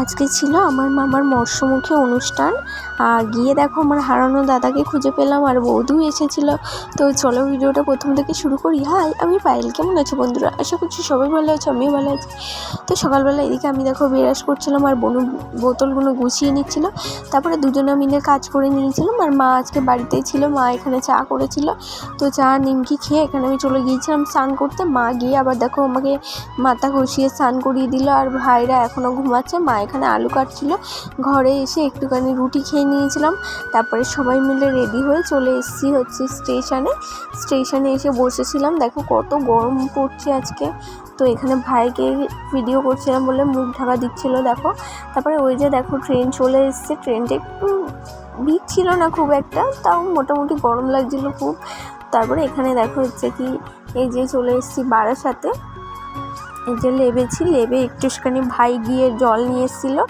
আজকে ছিল আমার মামার মৎস্যমুখী অনুষ্ঠান। আর গিয়ে দেখো আমার হারানো দাদাকে খুঁজে পেলাম, আর বৌদিও এসেছিল। তো চলো ভিডিওটা প্রথম থেকে শুরু করি। হাই, আমি পায়েল। কেমন আছো বন্ধুরা? আশা করছি সবাই ভালো আছো, আমিও ভালো আছি। তো সকালবেলা এদিকে আমি দেখো বিরাজ করছিলাম, আর বনু বোতলগুলো গুছিয়ে নিচ্ছিল। তারপরে দুজনে মিলে কাজ করে নিয়েছিলাম। আর মা আজকে বাড়িতেই ছিল, মা এখানে চা করেছিল। তো চা নিমকি খেয়ে এখানে আমি চলে গিয়েছিলাম স্নান করতে। মা গিয়ে আবার দেখো আমাকে মাথা ঘষিয়ে স্নান করিয়ে দিল। আর ভাইরা এখনও ঘুমাচ্ছে। মা এখানে আলু কাটছিল। ঘরে এসে একটুখানি রুটি খেয়ে নিয়েছিলাম। তারপরে সবাই মিলে রেডি হয়ে চলে এসেছি হচ্ছে স্টেশনে এসে বসেছিলাম। দেখো কত গরম পড়ছে আজকে। তো এখানে ভাইকে ভিডিও করছিলাম বলে মুখ ঢাকা দিচ্ছিল দেখো। তারপরে ওই যে দেখো ট্রেন চলে এসছে। ট্রেনটা একটু ভিড় ছিল না খুব একটা, তাও মোটামুটি গরম লাগছিল খুব। তারপরে এখানে দেখো হচ্ছে কি এই যে চলে এসেছি বারাসাতে। এই যে লেবে একটুখানি ভাই গিয়ে জল নিয়ে এসেছিলো,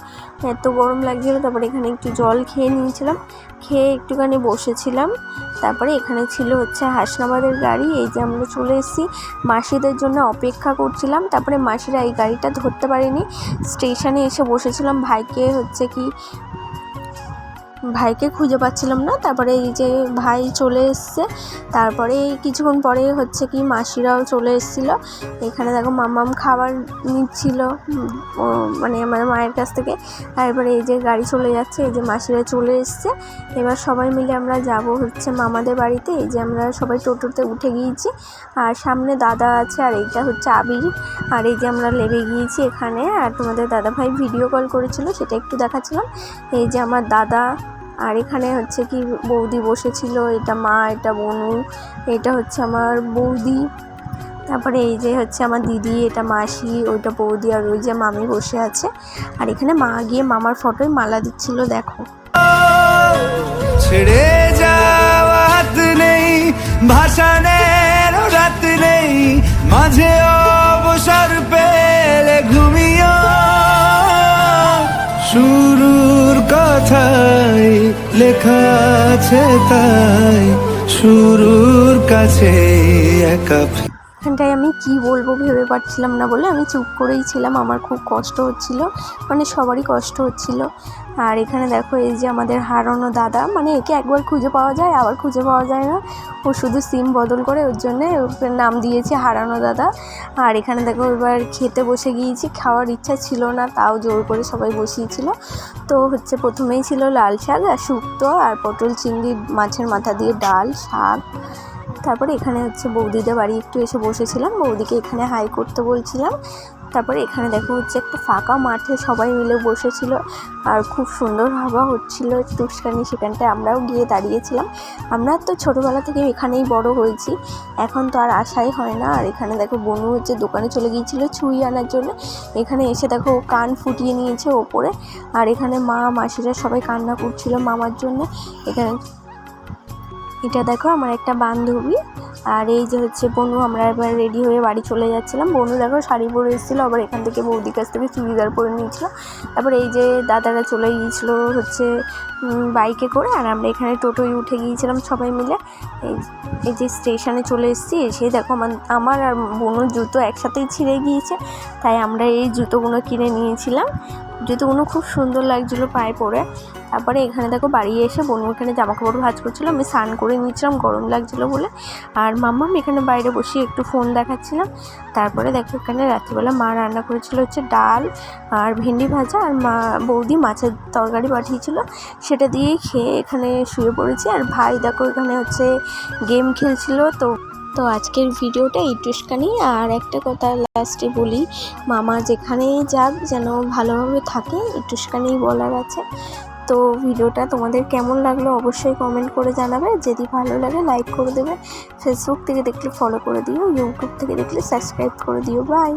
এত গরম লাগছিলো। তারপরে এখানে একটু জল খেয়ে নিয়েছিলাম, খেয়ে একটুখানি বসেছিলাম। তারপরে এখানে ছিল হচ্ছে হাসনাবাদের গাড়ি। এই যে আমরা চলে এসেছি, মাসিদের জন্য অপেক্ষা করছিলাম। তারপরে মাসিরা এই গাড়িটা ধরতে পারেনি, স্টেশনে এসে বসেছিলাম। ভাইকে খুঁজে পাচ্ছিলাম না। তারপরে এই যে ভাই চলে এসছে। তারপরে কিছুক্ষণ পরে হচ্ছে কি মাসিরাও চলে এসেছিলো। এখানে দেখো মাম্মাম খাবার নিচ্ছিল মানে আমার মায়ের কাছ থেকে। তারপরে এই যে গাড়ি চলে যাচ্ছে, এই যে মাসিরা চলে এসছে। এবার সবাই মিলে আমরা যাব হচ্ছে মামাদের বাড়িতে। এই যে আমরা সবাই টোটোতে উঠে গিয়েছি, আর সামনে দাদা আছে, আর এইটা হচ্ছে আবির। আর এই যে আমরা লেবে গিয়েছি এখানে। আর তোমাদের দাদা ভাই ভিডিও কল করেছিল, সেটা একটু দেখাচ্ছিলাম। এই যে আমার দাদা, আর এখানে হচ্ছে কি বৌদি বসেছিল। এটা মা, এটা বনু, এটা হচ্ছে আমার বৌদি। তারপরে এই যে হচ্ছে আমার দিদি, এটা মাসি, ওইটা বৌদি, আর ওই যে মামি বসে আছে। আর এখানে মা গিয়ে মামার ফটোয় মালা দিচ্ছিল দেখো। ছেড়ে যাওয়াত নেই, ভাষণের রাত নেই, মাঝে অবসর পেলে ঘুমিও। শুরুর কথাই লেখা আছে, তাই শুরুর কাছে একা। এখানটায় আমি কি বলবো ভেবে পাচ্ছিলাম না বলে আমি চুপ করেই ছিলাম। আমার খুব কষ্ট হচ্ছিল, মানে সবারই কষ্ট হচ্ছিল। আর এখানে দেখো এই যে আমাদের হারানো দাদা, মানে একে একবার খুঁজে পাওয়া যায় আবার খুঁজে পাওয়া যায় না। ও শুধু সিম বদল করে, ওর জন্যে ওকে নাম দিয়েছে হারানো দাদা। আর এখানে দেখো এবার খেতে বসে গিয়েছি। খাওয়ার ইচ্ছা ছিল না, তাও জোর করে সবাই বসিয়েছিল। তো হচ্ছে প্রথমেই ছিল লাল শাক আর শুক্তো, আর পটল চিংড়ি মাছের মাথা দিয়ে ডাল, শাক। তারপরে এখানে হচ্ছে বৌদিদের বাড়ি একটু এসে বসেছিলাম, বৌদিকে এখানে হাই করতে বলছিলাম। তারপরে এখানে দেখো হচ্ছে একটা ফাঁকা মাঠে সবাই মিলে বসেছিল, আর খুব সুন্দর হাওয়া হচ্ছিল একটুখানি। সেখানটায় আমরাও গিয়ে দাঁড়িয়েছিলাম। আমরা তো ছোটোবেলা থেকে এখানেই বড় হয়েছি, এখন তো আর আশাই হয় না। আর এখানে দেখো বনু হচ্ছে দোকানে চলে গিয়েছিল ছুঁই আনার জন্য। এখানে এসে দেখো কান ফুটিয়ে নিয়েছে ওপরে। আর এখানে মা মাসিরা সবাই কান্না করছিল মামার জন্য। এখানে এটা দেখো আমার একটা বান্ধবী। আর এই যে হচ্ছে বনু। আমরা এবার রেডি হয়ে বাড়ি চলে যাচ্ছিলাম। বনু দেখো শাড়ি পরে এসেছিলো, আবার এখান থেকে বৌদির কাছ থেকে চুড়িদার পরে নিয়েছিল। তারপর এই যে দাদারা চলে গিয়েছিলো হচ্ছে বাইকে করে, আর আমরা এখানে টোটোয় উঠে গিয়েছিলাম সবাই মিলে। এই যে স্টেশনে চলে এসেছি। এসে দেখো আমার আর বনুর জুতো একসাথেই ছিঁড়ে গিয়েছে, তাই আমরা এই জুতোগুলো কিনে নিয়েছিলাম। জুতোগুলো খুব সুন্দর লাগছিলো পায়ে পরে। তারপরে এখানে দেখো বাড়ি এসে বনু এখানে জামা কাপড় ভাঁজ করছিলো, আমি স্নান করে নিয়েছিলাম গরম লাগছিলো বলে। আর মাম্মাম এখানে বাইরে বসে একটু ফোন দেখাচ্ছিলাম। তারপরে দেখো এখানে রাত্রিবেলা মা রান্না করেছিল হচ্ছে ডাল আর ভেন্ডি ভাজা, আর বৌদি মাছের তরকারি পাঠিয়েছিল, সেটা দিয়েই খেয়ে এখানে শুয়ে পড়েছি। আর ভাই দেখো এখানে হচ্ছে গেম খেলছিল। তো আজকের ভিডিওটা এইটুখানি। আর একটা কথা লাস্টে বলি, মামা যেখানেই যাক যেন ভালোভাবে থাকে, এইটুখানি বলার আছে। তো ভিডিওটা তোমাদের কেমন লাগলো অবশ্যই কমেন্ট করে জানাবে। যদি ভালো লাগে লাইক করে দেবে, ফেসবুক থেকে দেখলে ফলো করে দিও, ইউটিউব থেকে দেখলে সাবস্ক্রাইব করে দিও। বাই।